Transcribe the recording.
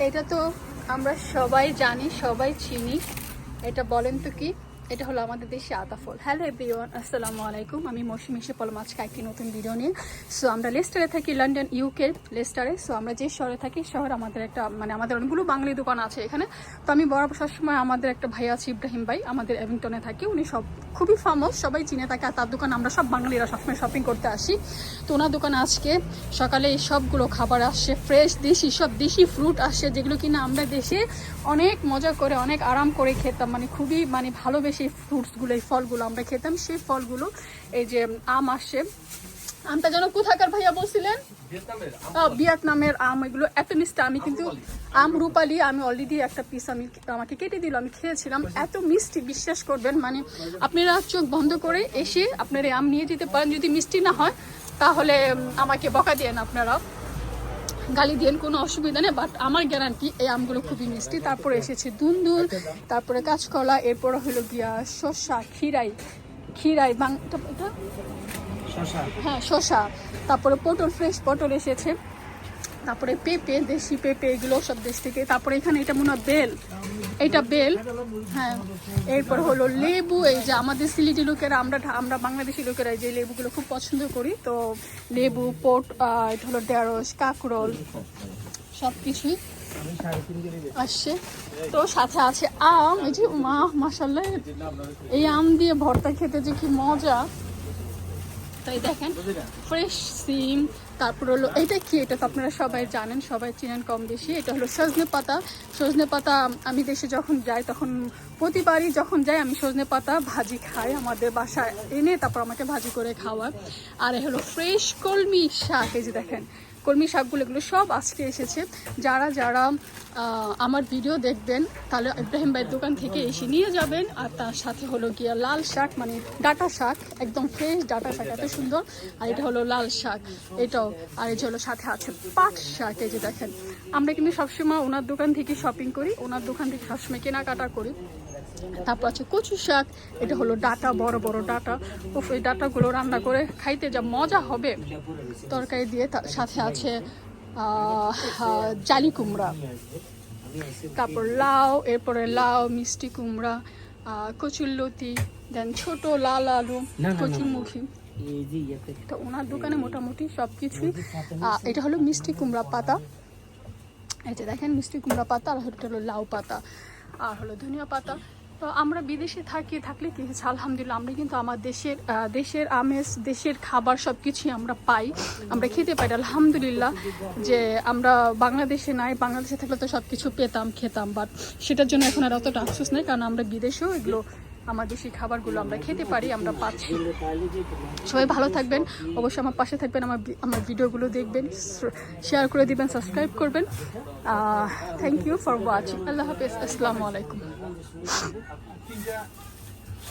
এটা তো আমরা সবাই জানি, সবাই চিনি। এটা বলেন তো কি? এটা হলো আমাদের দেশে আতা ফল। হ্যালো এভরিওয়ান, আসসালামু আলাইকুম। আমি মৌসুমী এসে পড়লাম আজকে একটি নতুন ভিডিও নিয়ে। সো আমরা লেস্টারে থাকি, লন্ডন ইউকে লেস্টারে। সো আমরা যে শহরে থাকি, শহর আমাদের একটা আমাদের অনেকগুলো বাঙালি দোকান আছে এখানে। তো আমি বরাবর সবসময় আমাদের একটা ভাই আছে ইব্রাহিম ভাই, আমাদের এভিংটনে থাকে। উনি খুবই ফেমাস, সবাই চিনে থাকে। আর তার দোকান আমরা সব বাঙালিরা সবসময় শপিং করতে আসি। তো ওনার দোকানে আজকে সকালে এই সবগুলো খাবার আসছে, ফ্রেশ দেশি সব দেশি ফ্রুট আসছে, যেগুলো কিনা আমরা দেশে অনেক মজা করে অনেক আরাম করে খেতাম। খুবই ভালোবেসে ফ্রুটসগুলো, এই ফলগুলো আমরা খেতাম। সেই ফলগুলো এই যে আম আসছে। আমটা যেন কোথাকার ভাইয়া বলছিলেন? ভিয়েতনামের আম। এগুলো এত মিষ্টি। আমি কিন্তু আম রূপালি, আমি অলরেডি একটা পিস আমাকে কেটে দিল, আমি খেয়েছিলাম। এত মিষ্টি, বিশ্বাস করবেন। আপনারা চোখ বন্ধ করে এসে আপনারা আম নিয়ে যেতে পারেন। যদি মিষ্টি না হয় তাহলে আমাকে বকা দিয়েন, আপনারা গালি দিয়েন, কোনো অসুবিধা নেই। বাট আমার গ্যারান্টি এই আমগুলো খুবই মিষ্টি। তারপরে এসেছে দুন্দুল, তারপরে কাঁচকলা, এরপরে হলো গিয়া শসা, খিরাই এটা হ্যাঁ শসা, তারপরে পটল, ফ্রেশ পটল এসেছে, তারপরে পেঁপে, দেশি পেঁপে, এগুলো সব দেশ থেকে। তারপরে এখানে এটা মনে হয় বেল, এটা বেল। হ্যাঁ, এরপর হলো লেবু। এই যে আমাদের সিলেটি লোকেরা, আমরা বাংলাদেশি লোকেরা যে লেবুগুলো খুব পছন্দ করি। তো লেবু, এটা হলো ঢেঁড়স, কাঁকরোল, সব কিছুই আসছে। তো সাথে আছে আম। এই যে মাশাআল্লাহ, এই আম দিয়ে ভর্তা খেতে যে কি মজা। তাই দেখেন, ফ্রেশ সিম। তারপর হলো এটা কি? এটা তো আপনারা সবাই জানেন, সবাই চিনেন কম বেশি। এটা হলো সজনে পাতা। সজনে পাতা আমি দেশে যখন যাই, তখন প্রতিবারই যখন যাই আমি সজনে পাতা ভাজি খাই। আমাদের বাসায় এনে তারপর আমাকে ভাজি করে খাওয়ায়। আর হলো ফ্রেশ কলমি শাক। এই যে দেখেন কলমি শাকগুলো, এগুলো সব আজকে এসেছে। যারা যারা আমার ভিডিও দেখবেন, তাহলে ইব্রাহিম ভাইয়ের দোকান থেকে এসে নিয়ে যাবেন। আর তার সাথে হলো গিয়া লাল শাক, ডাঁটা শাক, একদম ফ্রেশ ডাঁটা শাক, এত সুন্দর। আর এটা হলো লাল শাক, এটাও। আর এই যে হলো সাথে আছে পাট শাক। এই যে দেখেন, আমরা কিন্তু সবসময় ওনার দোকান থেকে শপিং করি, ওনার দোকান থেকে সবসময় কেনাকাটা করি। তারপর আছে কচু শাক। এটা হলো ডাঁটা, বড় বড় ডাঁটা। ওই ডাঁটাগুলো রান্না করে খাইতে যা মজা হবে তরকারি দিয়ে। সাথে আছে জালি কুমড়া, তারপর লাউ, এরপরে লাউ, মিষ্টি কুমড়া, কচুরলতি, দেন ছোট লাল আলু, কচুরমুখী। তো ওনার দোকানে মোটামুটি সব কিছুই। এটা হলো মিষ্টি কুমড়া পাতা। এই যে দেখেন মিষ্টি কুমড়া পাতা। আর এটা হলো লাউ পাতা, আর হলো ধনিয়া পাতা। তো আমরা বিদেশে থাকলে কি হচ্ছে, আলহামদুলিল্লাহ আমরা কিন্তু আমার দেশের আমেজ, দেশের খাবার সব কিছুই আমরা পাই, আমরা খেতে পাই। আলহামদুলিল্লাহ যে আমরা বাংলাদেশে নাই, বাংলাদেশে থাকলে তো সব কিছু খেতাম। বাট সেটার জন্য এখন আর অতটা আফসোস নেই, কারণ আমরা বিদেশেও এগুলো, আমার দেশি খাবারগুলো আমরা খেতে পারি, আমরা পাচ্ছি। সবাই ভালো থাকবেন, অবশ্যই আমার পাশে থাকবেন, আমার ভিডিওগুলো দেখবেন, শেয়ার করে দিবেন, সাবস্ক্রাইব করবেন। Thank you for watching. আল্লাহ হাফেজ, আসসালামু আলাইকুম।